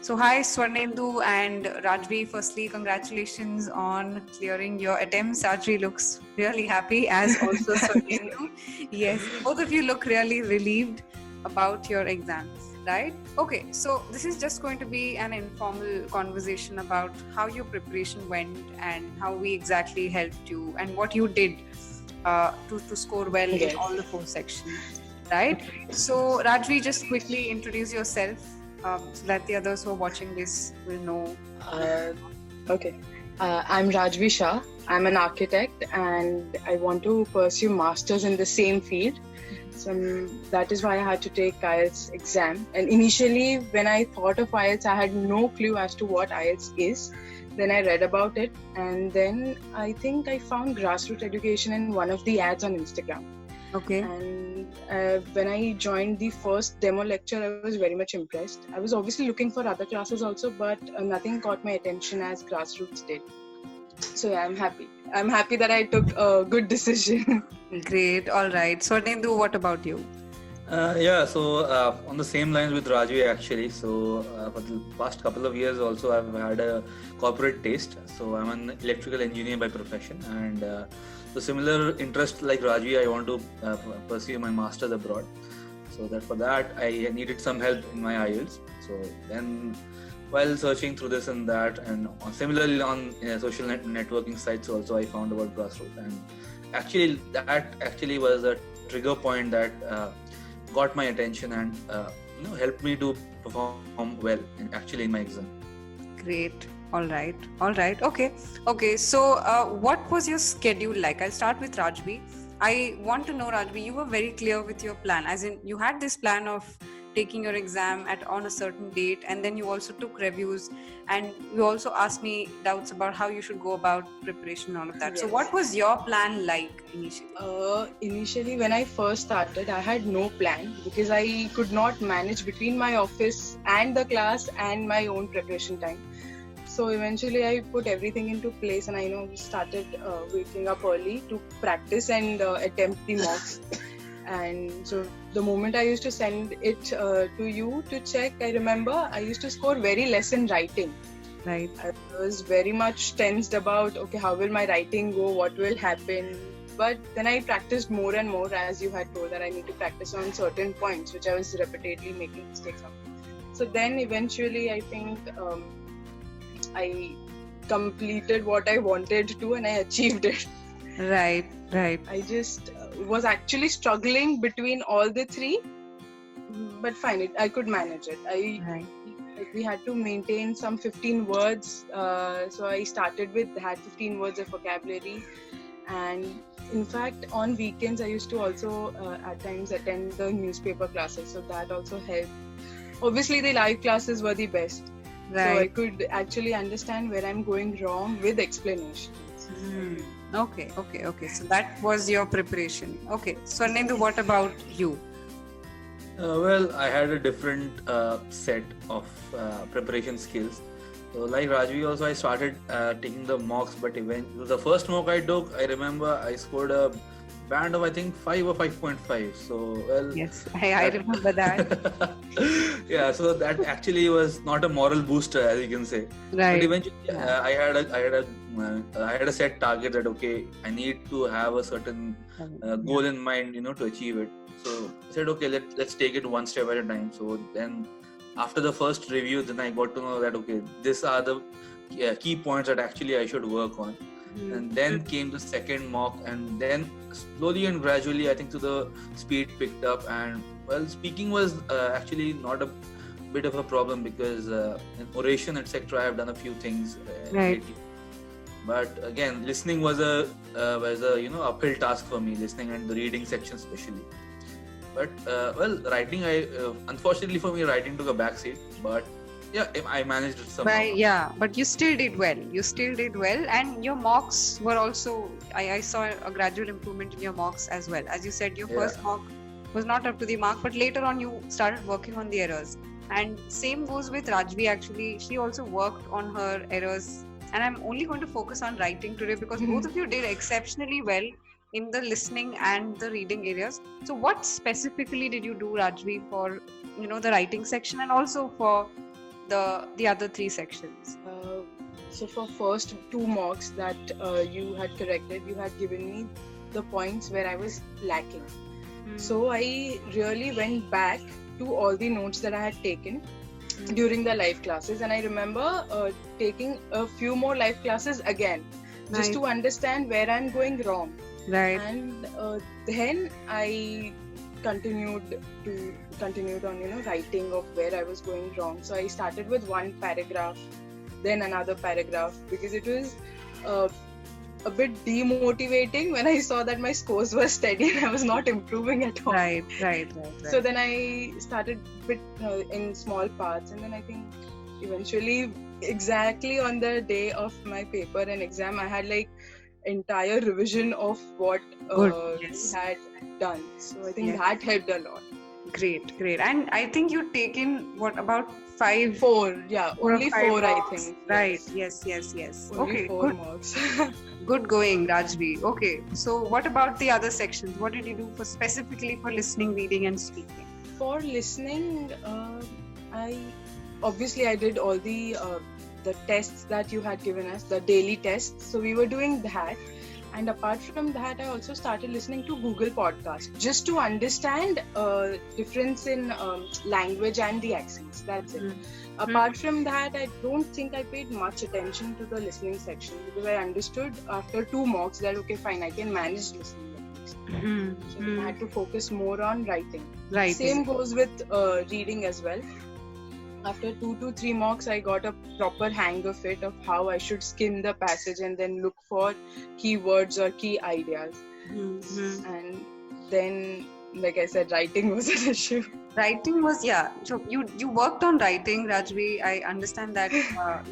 So hi Swarnendu and Rajvi. Firstly, congratulations on clearing your attempts. Rajvi looks really happy, as also Swarnendu. Yes, both of you look really relieved about your exams, right? Okay, so this is just going to be an informal conversation about how your preparation went and how we exactly helped you and what you did to score well in all the 4 sections, right? So Rajvi, just quickly introduce yourself so that the others who are watching this will know. Okay. I'm Rajvi Shah. I'm an architect and I want to pursue masters in the same field. So that is why I had to take IELTS exam. And initially, when I thought of IELTS, I had no clue as to what IELTS is. Then I read about it, and then I think I found grassroots education in one of the ads on Instagram. Okay. And when I joined the first demo lecture, I was very much impressed. I was obviously looking for other classes also, but nothing caught my attention as grassroots did. So yeah, I'm happy. I'm happy that I took a good decision. Great. All right. So Nendu, what about you? So on the same lines with Rajvi actually. So for the past couple of years also I've had a corporate taste. So I'm an electrical engineer by profession, and so similar interest like Rajvi, I want to pursue my master's abroad. So that for that I needed some help in my IELTS. So then while searching through this and that, and similarly on social networking sites also, I found about grassroots, and actually that actually was a trigger point that got my attention and helped me to perform well in my exam. Great. All right. Okay. So what was your schedule like? I'll start with Rajvi. I want to know, Rajvi, you were very clear with your plan, as in you had this plan of taking your exam on a certain date, and then you also took reviews, and you also asked me doubts about how you should go about preparation and all of that. Yes. So what was your plan like initially? Initially, when I first started, I had no plan because I could not manage between my office and the class and my own preparation time. So eventually I put everything into place, and I started waking up early to practice and attempt the mocks. And so the moment I used to send it to you to check, I remember I used to score very less in writing. Right. I was very much tensed about, okay, how will my writing go? What will happen? But then I practiced more and more, as you had told that I need to practice on certain points, which I was repeatedly making mistakes on. So then eventually I think I completed what I wanted to, and I achieved it. Right. I just was actually struggling between all the three, but fine, I could manage it. We had to maintain some 15 words, so I started had 15 words of vocabulary, and in fact on weekends I used to also at times attend the newspaper classes, so that also helped. Obviously the live classes were the best, so I could actually understand where I'm going wrong with explanations. Okay. So that was your preparation. Okay. So Nendu, what about you? Well, I had a different set of preparation skills. So like Rajvi also, I started taking the mocks, but the first mock I took, I remember I scored a band of I think 5 or 5.5. So well. Yes, I remember that. Yeah, so that actually was not a moral booster, as you can say. Right. But eventually, I had a set target that okay, I need to have a certain goal in mind, to achieve it. So I said okay, let's take it one step at a time. So then after the first review, then I got to know that okay, these are the key points that actually I should work on. And then came the second mock, and then slowly and gradually I think the speed picked up, and well, speaking was actually not a bit of a problem because in oration etc I have done a few things lately. But again, listening was a uphill task for me, listening and the reading section especially. But writing, unfortunately for me, writing took a backseat, but yeah, I managed it somehow. But you still did well. And your mocks were also, I saw a gradual improvement in your mocks as well. As you said, your first mock was not up to the mark, but later on you started working on the errors. And same goes with Rajvi actually. She also worked on her errors. And I'm only going to focus on writing today because both of you did exceptionally well in the listening and the reading areas. So what specifically did you do, Rajvi, for the writing section and also for the other 3 sections? So for first 2 mocks that you had corrected, you had given me the points where I was lacking. So I really went back to all the notes that I had taken during the live classes, and I remember taking a few more live classes again, just to understand where I'm going wrong. Right. And then I continued on writing of where I was going wrong. So I started with one paragraph, then another paragraph, because it was a bit demotivating when I saw that my scores were steady and I was not improving at all. Right. So then I started bit in small parts, and then I think eventually, exactly on the day of my paper and exam, I had like entire revision of what we had done. So I think that helped a lot. Great. And I think you've taken about 5? Only 4 I think. Right. Yes. Only 4 marks. Good going, Rajvi. Okay, so what about the other sections? What did you do specifically for listening, reading, and speaking? For listening, I did all the tests that you had given us, the daily tests. So we were doing that. And apart from that, I also started listening to Google Podcasts just to understand difference in language and the accents. That's it. Apart from that, I don't think I paid much attention to the listening section, because I understood after 2 mocks that okay, fine, I can manage listening at least. So I had to focus more on writing. Same goes with reading as well. After 2 to 3 mocks, I got a proper hang of it, of how I should skim the passage and then look for keywords or key ideas. And then, like I said, writing was an issue. Writing was, so you worked on writing, Rajvi. I understand that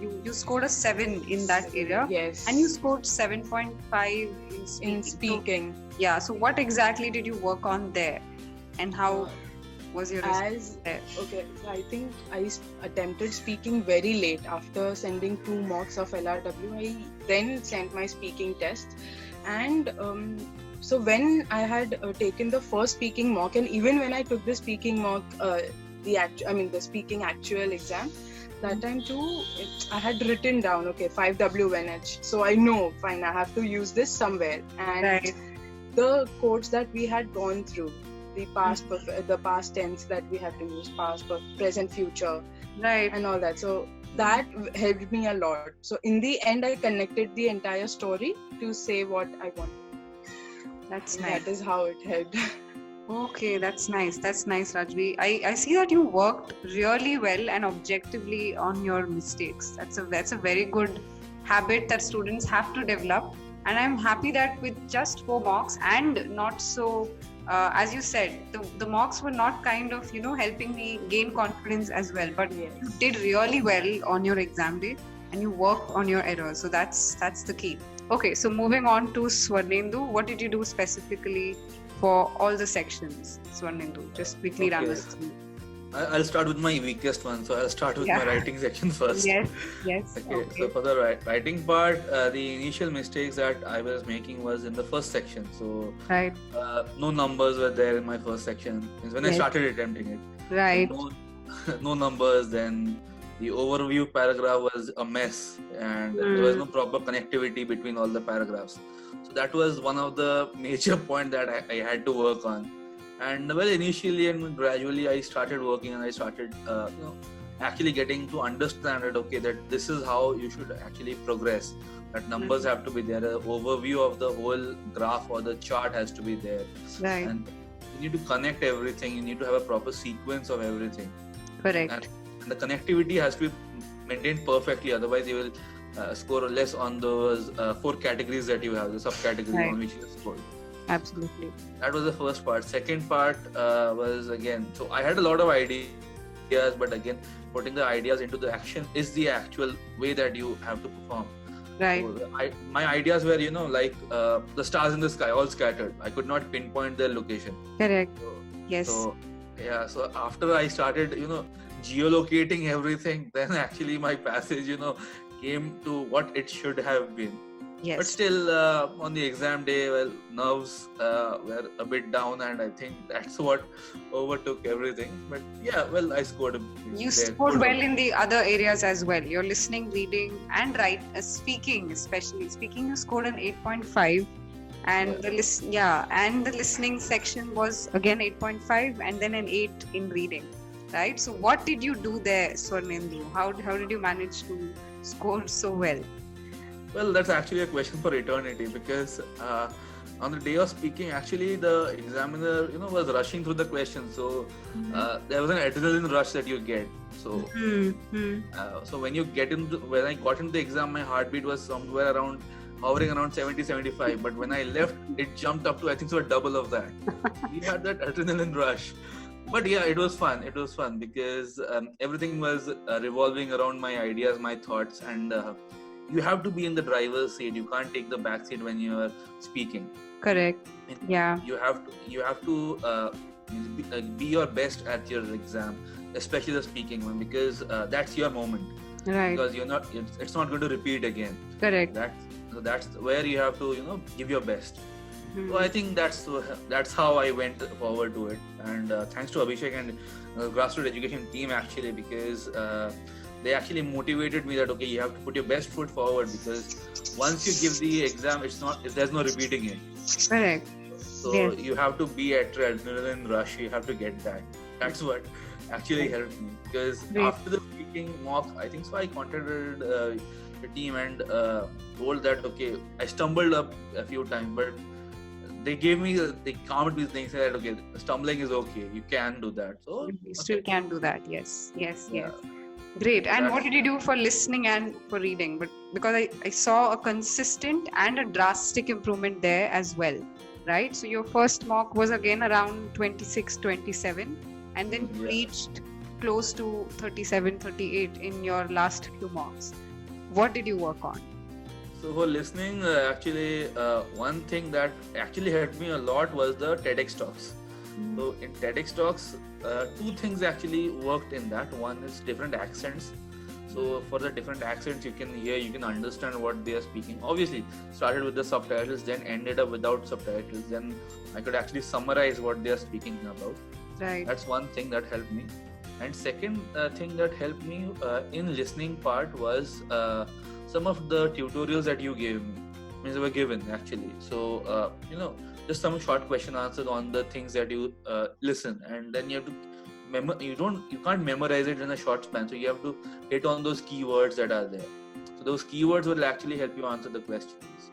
you scored a 7 in that area. Yes. And you scored 7.5 in speaking. So what exactly did you work on there? And how was your response there? Okay, so I think I attempted speaking very late after sending 2 mocks of LRW. I then sent my speaking test, and so when I had taken the first speaking mock, and even when I took the speaking mock, the speaking actual exam, that time too, I had written down 5WNH. So I know, fine, I have to use this somewhere, and the quotes that we had gone through, the past tense that we have to use, past, present, future, and all that. So that helped me a lot. So in the end, I connected the entire story to say what I wanted. That's nice. That is how it helped. Okay, that's nice, Rajvi. I see that you worked really well and objectively on your mistakes. That's a very good habit that students have to develop. And I'm happy that with just 4 mocks and not so, as you said, the mocks were not kind of, helping me gain confidence as well. But you did really well on your exam day and you worked on your errors. So that's the key. Okay, so moving on to Swarnendu, what did you do specifically for all the sections? Swarnendu, just quickly run us through. I'll start with my weakest one. So I'll start with my writing section first. Yes. Okay. So for the writing part, the initial mistakes that I was making was in the first section. So no numbers were there in my first section. It's when I started attempting it. Right. So no numbers. Then the overview paragraph was a mess, and there was no proper connectivity between all the paragraphs. So that was one of the major points that I had to work on. And well, initially and gradually I started working, and I started actually getting to understand that this is how you should actually progress. That numbers have to be there, an overview of the whole graph or the chart has to be there. Right. And you need to connect everything, you need to have a proper sequence of everything. Correct. And the connectivity has to be maintained perfectly, otherwise you will score less on those 4 categories that you have, the subcategories on which you scored. Absolutely. That was the first part. Second part was again, so I had a lot of ideas, but again, putting the ideas into the action is the actual way that you have to perform. Right. So my ideas were, the stars in the sky, all scattered. I could not pinpoint their location. Correct. Yes. So after I started, geolocating everything, then actually my passage, came to what it should have been. Yes. But still, on the exam day, well, nerves were a bit down, and I think that's what overtook everything. But yeah, well, I scored. You scored well in the other areas as well. Your listening, reading, and speaking, especially speaking, you scored an 8.5, and the listening section was again 8.5, and then an 8 in reading. Right. So, what did you do there, Swarnendu? How did you manage to score so well? Well, that's actually a question for eternity, because on the day of speaking, actually the examiner, was rushing through the questions. So there was an adrenaline rush that you get. So so when I got into the exam, my heartbeat was somewhere around hovering around 70, 75. But when I left, it jumped up to, I think so, a double of that. We had that adrenaline rush. But yeah, it was fun. It was fun because everything was revolving around my ideas, my thoughts, and you have to be in the driver's seat. You can't take the back seat when you are speaking. Correct. Yeah. You have to be your best at your exam, especially the speaking one, because that's your moment. Right. Because it's not going to repeat again. Correct. That's where you have to give your best. So I think that's how I went forward to it, and thanks to Abhishek and grassroots education team actually, because they actually motivated me that okay, you have to put your best foot forward, because once you give the exam, there's no repeating it. Correct. So you have to be at adrenaline rush. You have to get that. That's what actually helped me, because after the speaking mock, I think so, I contacted the team and told that okay, I stumbled up a few times, but they calmed me, saying that okay, stumbling is okay, you can do that. So you still can do that. Yes. Great. And what did you do for listening and for reading? But because I saw a consistent and a drastic improvement there as well, right? So your first mock was again around 26, 27, and then you reached close to 37, 38 in your last few mocks. What did you work on? So for listening, actually, one thing that actually helped me a lot was the TEDx talks. So in TEDx talks, two things actually worked in that. One is different accents. So for the different accents, you can understand what they are speaking. Obviously, started with the subtitles, then ended up without subtitles. Then I could actually summarize what they are speaking about. Right. That's one thing that helped me. And second thing that helped me in listening part was some of the tutorials that you gave me. They were given actually. So just some short question answers on the things that you listen, and then you have to you can't memorize it in a short span, so you have to hit on those keywords that are there. So those keywords will actually help you answer the questions.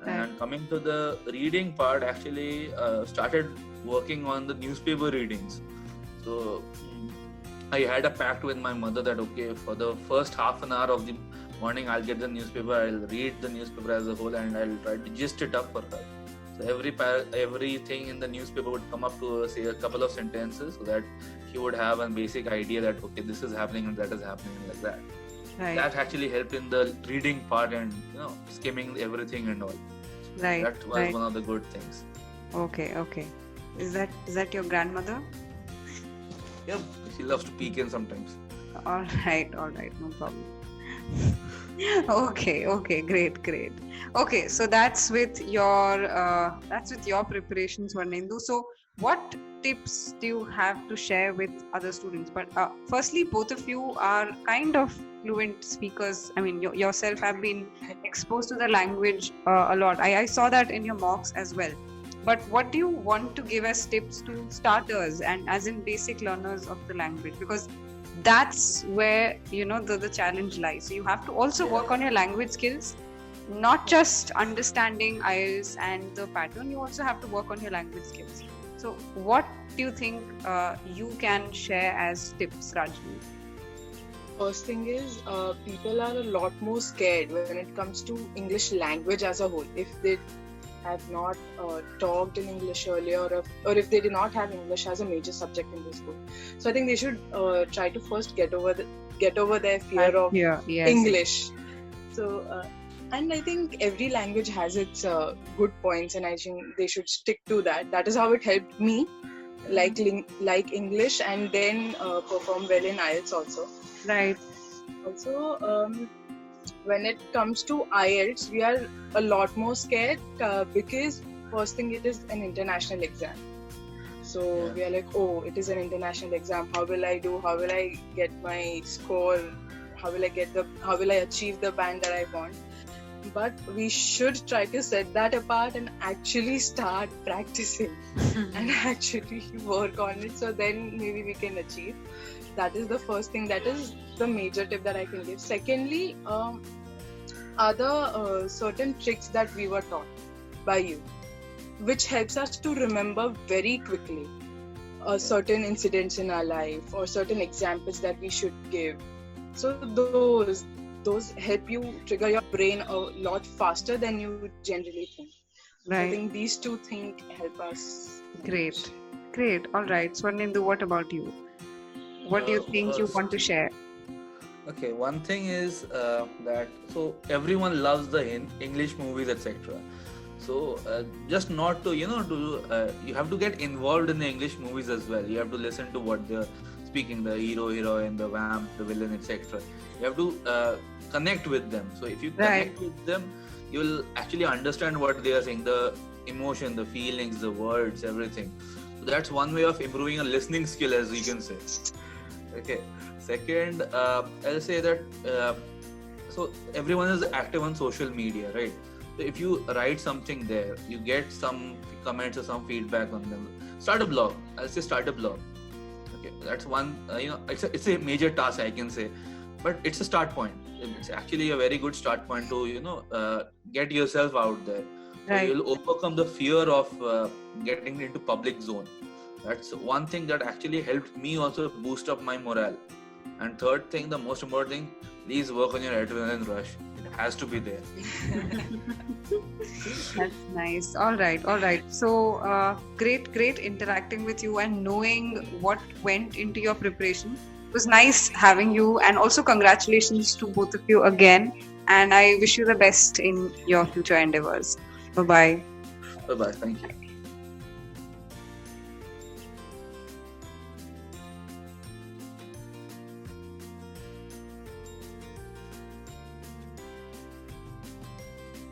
And coming to the reading part, actually started working on the newspaper readings. So I had a pact with my mother that okay, for the first half an hour of the morning, I'll get the newspaper, I'll read the newspaper as a whole, and I'll try to gist it up for her. So everything in the newspaper would come up to say a couple of sentences, so that she would have a basic idea that okay, this is happening and that is happening, like that. Right. That actually helped in the reading part and skimming everything and all. Right. That was one of the good things. Okay. Is that your grandmother? Yeah, she loves to peek in sometimes. All right, no problem. Okay, great. Okay, so that's with your preparations, Swarnendu. So what tips do you have to share with other students? But firstly, both of you are kind of fluent speakers. I mean, yourself have been exposed to the language a lot. I saw that in your mocks as well. But what do you want to give as tips to starters and as in basic learners of the language? Because that's where the challenge lies. So you have to also work on your language skills, not just understanding IELTS and the pattern. You also have to work on your language skills. So what do you think you can share as tips, Rajvi? First thing is people are a lot more scared when it comes to English language as a whole. If they have not talked in English earlier, or if they did not have English as a major subject in the school. So I think they should try to first get over their fear of English. So and I think every language has its good points, and I think they should stick to that. That is how it helped me like English, and then perform well in IELTS also. Right. Also when it comes to IELTS, we are a lot more scared because first thing, it is an international exam. So we are like, oh, it is an international exam. How will I do? How will I get my score? How will I achieve the band that I want? But we should try to set that apart and actually start practicing and actually work on it. So then maybe we can achieve. That is the first thing. That is the major tip that I can give. Secondly, are the certain tricks that we were taught by you, which helps us to remember very quickly certain incidents in our life or certain examples that we should give. So those help you trigger your brain a lot faster than you generally think. Right. I think these two things help us. Great. All right. Swarnindu, what about you? What do you think you want to share? Okay, one thing is that so everyone loves the English movies, etc. So just not to you have to get involved in the English movies as well. You have to listen to what they're speaking, the hero, heroine, the vamp, the villain, etc. You have to connect with them. So if you connect with them, you'll actually understand what they are saying, the emotion, the feelings, the words, everything. So that's one way of improving a listening skill, as you can say. Okay. Second, I'll say that so everyone is active on social media, right? So if you write something there, you get some comments or some feedback on them. Start a blog. I'll say start a blog. Okay, that's one. It's a major task, I can say, but it's a start point. It's actually a very good start point to get yourself out there. Right. So you'll overcome the fear of getting into public zone. That's one thing that actually helped me also boost up my morale. And third thing, the most important thing, please work on your adrenaline rush. It has to be there. That's nice. All right. So great interacting with you and knowing what went into your preparation. It was nice having you, and also congratulations to both of you again. And I wish you the best in your future endeavors. Bye-bye. Bye-bye. Thank you.